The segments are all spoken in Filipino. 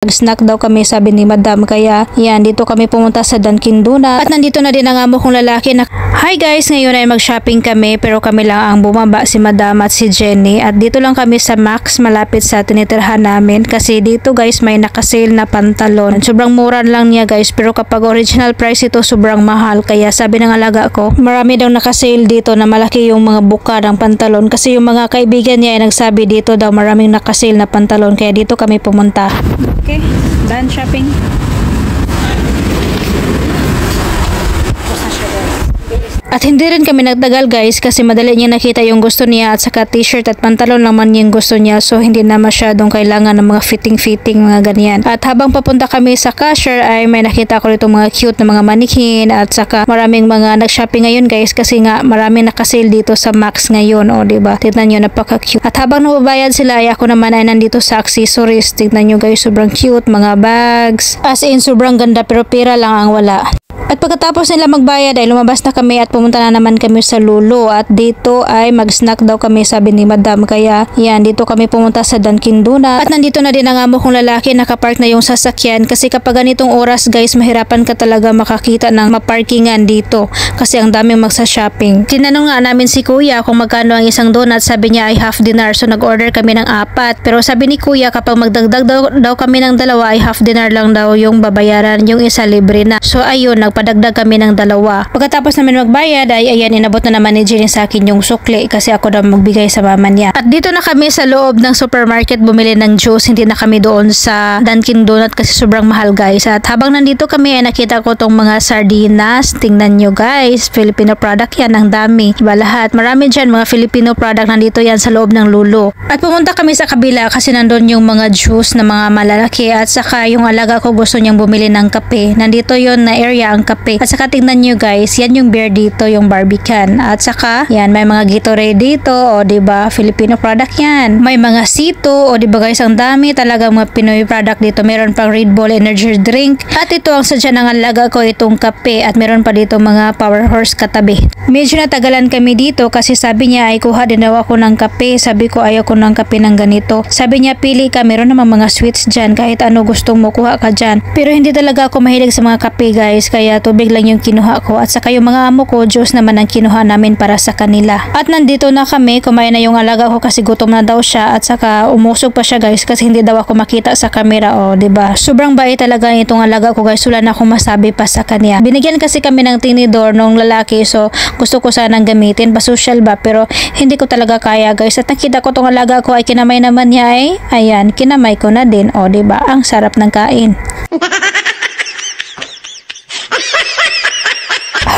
Snack daw kami, sabi ni Madam, kaya yan, dito kami pumunta sa Dunkin Donut. At nandito na din ang amo kong lalaki na, hi guys, ngayon ay mag-shopping kami, pero kami lang ang bumaba, si Madam at si Jenny. At dito lang kami sa Max, malapit sa tinitirhan namin, kasi dito guys may nakasale na pantalon. Sobrang mura lang niya guys, pero kapag original price ito sobrang mahal, kaya sabi ng alaga ko, marami daw nakasale dito na malaki yung mga buka ng pantalon, kasi yung mga kaibigan niya ay nagsabi dito daw maraming nakasale na pantalon, kaya dito kami pumunta. Okay, done shopping. At hindi rin kami nagtagal guys, kasi madali niya nakita yung gusto niya, at saka t-shirt at pantalon naman yung gusto niya, so hindi na masyadong kailangan ng mga fitting mga ganyan. At habang papunta kami sa cashier ay may nakita ko dito mga cute na mga manikin, at saka maraming mga nag-shopping ngayon guys, kasi nga maraming nakasale dito sa Max ngayon, o diba? Tignan nyo, napaka-cute. At habang nababayad sila ay ako naman ay nandito sa accessories. Tignan nyo guys, sobrang cute, mga bags, as in sobrang ganda, pero pera lang ang wala. At pagkatapos nila magbayad ay lumabas na kami at pumunta na naman kami sa Lulo, at dito ay mag-snack daw kami, sabi ni Madam, kaya yan, dito kami pumunta sa Dunkin Donut. At nandito na din ang amo kong lalaki, nakapark na yung sasakyan, kasi kapag ganitong oras guys, mahirapan ka talaga makakita ng maparkingan dito, kasi ang daming magsa-shopping. Tinanong nga namin si Kuya kung magkano ang isang donut, sabi niya ay half dinar, so nag-order kami ng 4, pero sabi ni Kuya kapag magdagdag daw kami ng 2 ay half dinar lang daw yung babayaran, yung isa libre na. So ayun, padagdag kami ng 2. Pagkatapos namin magbayad ay ayan, inabot na naman ni Jenny sa akin yung sukli, kasi ako daw magbigay sa mama niya. At dito na kami sa loob ng supermarket bumili ng juice, hindi na kami doon sa Dunkin Donut kasi sobrang mahal guys. At habang nandito kami ay nakita ko tong mga sardinas, tingnan nyo guys, Filipino product yan, ang dami, diba lahat, marami dyan mga Filipino product, nandito yan sa loob ng Lulo. At pumunta kami sa kabila kasi nandun yung mga juice na mga malalaki, at saka yung alaga ko gusto niyang bumili ng kape, nandito yon na area ang kape. At saka tingnan nyo guys, yan yung beer dito, yung Barbican. At saka yan, may mga Gatorade dito, o diba, Filipino product yan. May mga Sito, o diba guys, ang dami talaga mga Pinoy product dito. Meron pang Red Bull energy drink. At ito ang sadya ng alaga ko, itong kape. At meron pa dito mga Power Horse katabi. Medyo natagalan kami dito kasi sabi niya ay kuha din daw ako ng kape. Sabi ko ayaw ko ng kape ng ganito. Sabi niya pili ka, meron naman mga sweets dyan, kahit ano gustong mo kuha ka dyan. Pero hindi talaga ako mahilig sa mga kape guys, kaya tubig lang yung kinuha ko, at saka yung mga amo ko juice naman ang kinuha namin para sa kanila. At nandito na kami, kumain na yung alaga ko kasi gutom na daw siya, at saka umusog pa siya guys kasi hindi daw ako makita sa camera, o diba, sobrang bait talaga itong alaga ko guys, wala na akong masabi pa sa kanya. Binigyan kasi kami ng tinidor nung lalaki, so gusto ko sanang gamitin, pa-social ba, pero hindi ko talaga kaya guys. At nakita ko tong alaga ko ay kinamay naman niya, ay ayan, kinamay ko na din, o diba, ang sarap ng kain.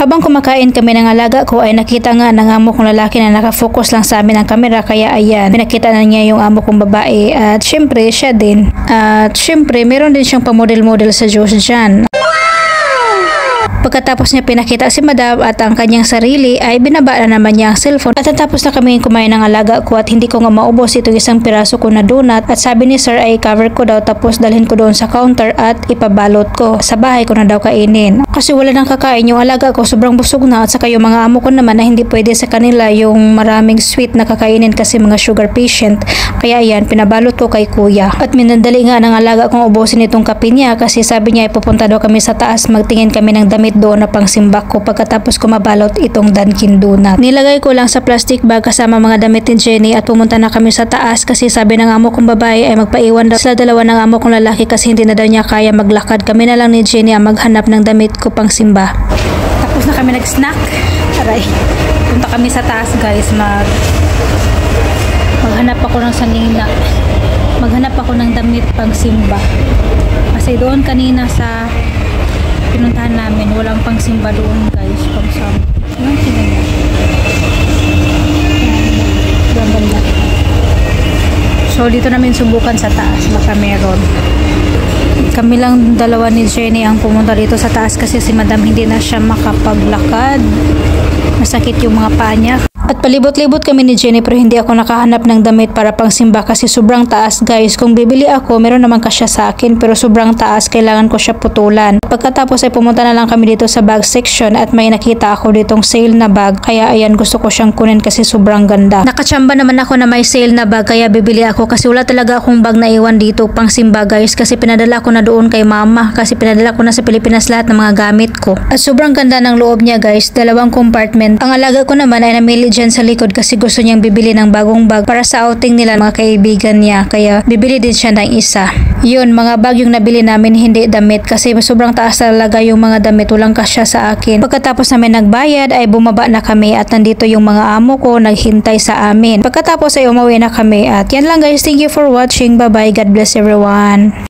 Habang kumakain kami ng alaga ko ay nakita nga ng amo kong lalaki na nakafocus lang sa amin ang camera, kaya ayan, pinakita na niya yung amo kong babae, at syempre siya din, at syempre meron din siyang pamodel-model sa juice dyan. Pagkatapos niya pinakita si Madam at ang kanyang sarili ay binaba na naman niya ang cellphone. At natapos na kami kumain ng alaga ko, at hindi ko nga maubos itong isang piraso ko na donut, at sabi ni sir ay cover ko daw, tapos dalhin ko doon sa counter at ipabalot ko sa bahay ko na daw kainin, kasi wala nang kakain yung alaga ko, sobrang busog na. At saka yung mga amo ko naman na hindi pwede sa kanila yung maraming sweet na kakainin kasi mga sugar patient, kaya ayan, pinabalot ko kay kuya. At minandali nga ng alaga kong ubusin itong kape niya, kasi sabi niya ay pupunta daw kami sa taas, magtingin kami ng damit doon na pang simbak ko pagkatapos ko mabalot itong Dunkin Donut. Nilagay ko lang sa plastic bag kasama mga damit ni Jenny, at pumunta na kami sa taas kasi sabi ng amo kong babae ay magpaiwan daw sila dalawa ng amo kong lalaki kasi hindi na daw niya kaya maglakad. Kami na lang ni Jenny ang maghanap ng damit ko pang simba. Tapos na kami nag-snack. Aray, punta kami sa taas guys, maghanap ako ng sanina. Maghanap ako ng damit pang simba. Kasi doon kanina sa pinuntahan namin, walang pang simba doon guys, pang sam. Yung tingnan niya. Yan, banda. So dito namin subukan sa taas, baka meron. Kami lang dalawa ni Jenny ang pumunta dito sa taas kasi si Madam hindi na siya makapaglakad. Masakit yung mga paa niya. At palibot-libot kami ni Jenny pero hindi ako nakahanap ng damit para pang simba kasi sobrang taas guys. Kung bibili ako, meron naman kasya sa akin pero sobrang taas, kailangan ko siya putulan. Pagkatapos ay pumunta na lang kami dito sa bag section at may nakita ako ditong sale na bag. Kaya ayan, gusto ko siyang kunin kasi sobrang ganda. Nakachamba naman ako na may sale na bag kaya bibili ako kasi wala talaga akong bag na iwan dito pang simba guys kasi pinadala ko na doon kay mama kasi pinadala ko na sa Pilipinas lahat ng mga gamit ko. At sobrang ganda ng loob niya guys, 2 compartment. Ang alaga ko naman ay namili dyan sa likod kasi gusto niyang bibili ng bagong bag para sa outing nila mga kaibigan niya kaya bibili din siya ng isa. Yun, mga bag yung nabili namin, hindi damit kasi sobrang taas talaga yung mga damit, walang kasya sa akin. Pagkatapos namin nagbayad ay bumaba na kami at nandito yung mga amo ko naghintay sa amin. Pagkatapos ay umuwi na kami at yan lang guys, thank you for watching, bye bye, God bless everyone.